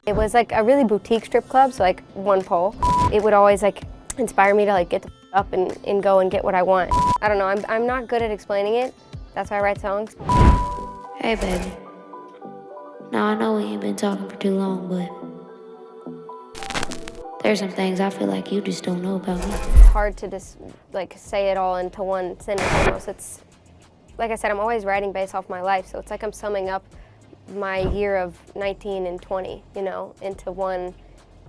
It was like a really boutique strip club, so like one pole. It would always like inspire me to like get the up and go and get what I want. I don't know, I'm not good at explaining it. That's why I write songs. Hey baby. Now I know we ain't been talking for too long, but there's some things I feel like you just don't know about me. It's hard to just like say it all into one sentence almost. It's, like I said, I'm always writing based off my life, so it's like I'm summing up my year of 19 and 20, you know, into one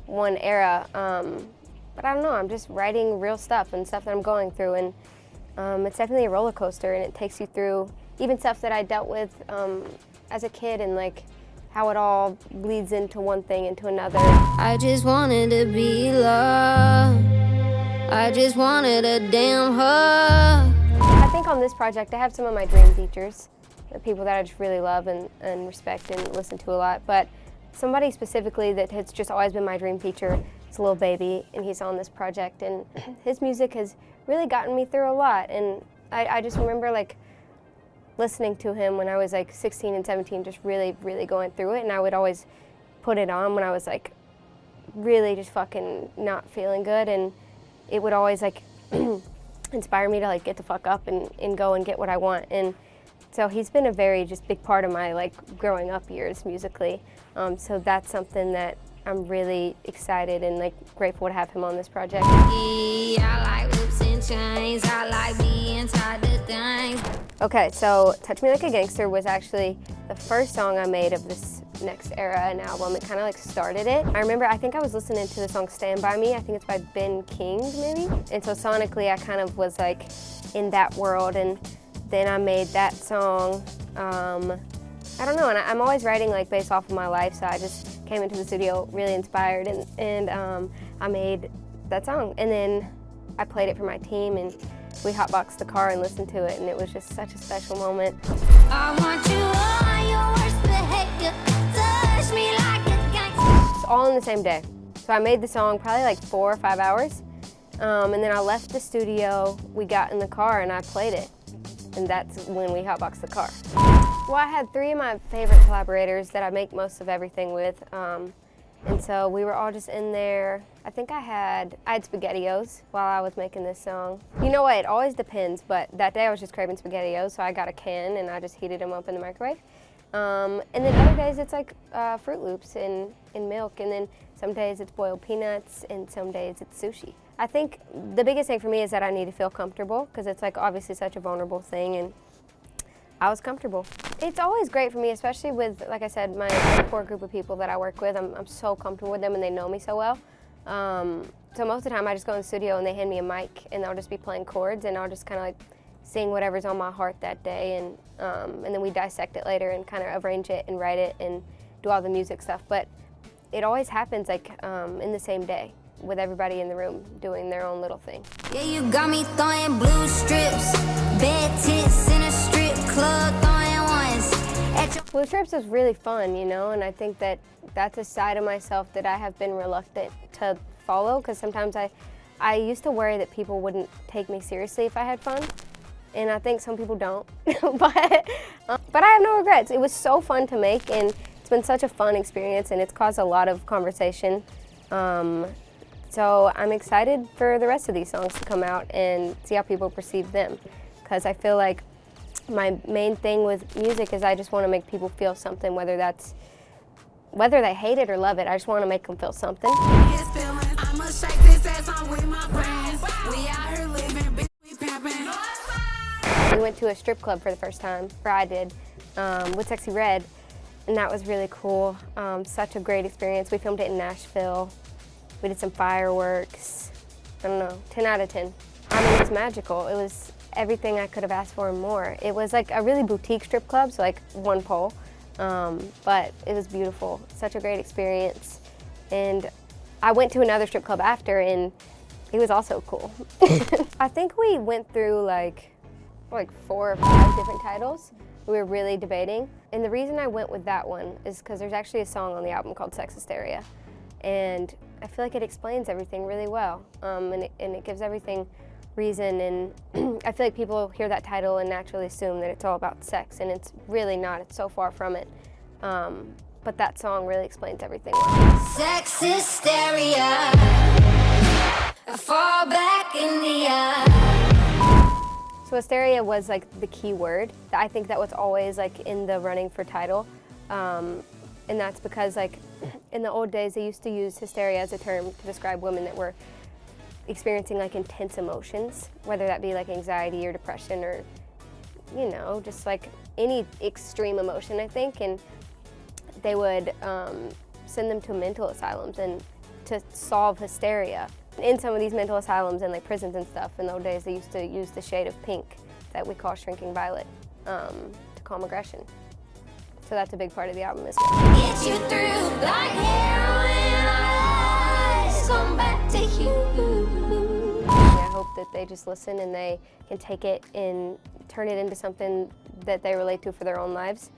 era. But I don't know, I'm just writing real stuff and stuff that I'm going through, and it's definitely a roller coaster, and it takes you through even stuff that I dealt with as a kid, and like how it all bleeds into one thing into another. I just wanted to be loved. I just wanted a damn hug. I think on this project I have some of my dream features, the people that I just really love and respect and listen to a lot, but somebody specifically that has just always been my dream feature is Lil Baby, and he's on this project, and his music has really gotten me through a lot, and I just remember like listening to him when I was like 16 and 17, just really, really going through it, and I would always put it on when I was like really just fucking not feeling good, and it would always like inspire me to like get the fuck up and go and get what I want. And so he's been a very just big part of my like growing up years musically. So that's something that I'm really excited and like grateful to have him on this project. I like whips and chains. I like being tied to things. Okay, so Touch Me Like a Gangster was actually the first song I made of this next era and album. It kind of like started it. I remember, I think I was listening to the song Stand By Me. I think it's by Ben King maybe. And so sonically I kind of was like in that world, and then I made that song. I don't know, and I'm always writing like based off of my life, so I just came into the studio really inspired, and I made that song. And then I played it for my team, and we hotboxed the car and listened to it, and it was just such a special moment. I want you on your worst behavior. Touch me like a gangster. It's all in the same day. So I made the song probably like 4 or 5 hours, and then I left the studio, we got in the car, and I played it. And that's when we hotboxed the car. Well, I had 3 of my favorite collaborators that I make most of everything with. And so we were all just in there. I think I had SpaghettiOs while I was making this song. You know what, it always depends, but that day I was just craving SpaghettiOs, so I got a can and I just heated them up in the microwave. And then other days it's like Fruit Loops and milk, and then some days it's boiled peanuts, and some days it's sushi. I think the biggest thing for me is that I need to feel comfortable, because it's like obviously such a vulnerable thing, and I was comfortable. It's always great for me, especially with, like I said, my core group of people that I work with. I'm so comfortable with them, and they know me so well. So most of the time I just go in the studio and they hand me a mic, and I'll just be playing chords, and I'll just kind of like sing whatever's on my heart that day, and then we dissect it later and kind of arrange it and write it and do all the music stuff. But it always happens like in the same day, with everybody in the room doing their own little thing. Yeah, you got me throwing blue strips, bad tits in a strip club, throwing ones at your... Blue Strips is really fun, you know, and I think that that's a side of myself that I have been reluctant to follow, because sometimes I used to worry that people wouldn't take me seriously if I had fun, and I think some people don't, but I have no regrets. It was so fun to make, and it's been such a fun experience, and it's caused a lot of conversation. So I'm excited for the rest of these songs to come out and see how people perceive them, because I feel like my main thing with music is I just want to make people feel something, whether they hate it or love it. I just want to make them feel something. We went to a strip club for the first time, or I did, with Sexyy Red, and that was really cool. Such a great experience. We filmed it in Nashville. We did some fireworks. I don't know, 10 out of 10. I mean, it was magical. It was everything I could have asked for and more. It was like a really boutique strip club, so like one pole, but it was beautiful. Such a great experience. And I went to another strip club after, and it was also cool. I think we went through like 4 or 5 different titles. We were really debating. And the reason I went with that one is because there's actually a song on the album called Sex Hysteria. And I feel like it explains everything really well, and it gives everything reason, and I feel like people hear that title and naturally assume that it's all about sex, and it's really not. It's so far from it. but that song really explains everything. Sex hysteria, I fall back in the eye. So hysteria was like the key word. I think that was always like in the running for title. And that's because like in the old days they used to use hysteria as a term to describe women that were experiencing like intense emotions, whether that be like anxiety or depression or, you know, just like any extreme emotion, I think. And they would send them to mental asylums and to solve hysteria. In some of these mental asylums and like prisons and stuff, in the old days they used to use the shade of pink that we call shrinking violet to calm aggression. So that's a big part of the album as well. Get you through like heroin, eyes come back to you. I hope that they just listen and they can take it and turn it into something that they relate to for their own lives.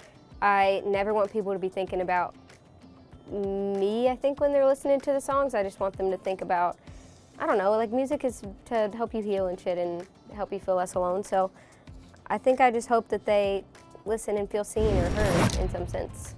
I never want people to be thinking about me, I think, when they're listening to the songs. I just want them to think about, I don't know, like music is to help you heal and shit and help you feel less alone. So I think I just hope that they listen and feel seen or heard in some sense.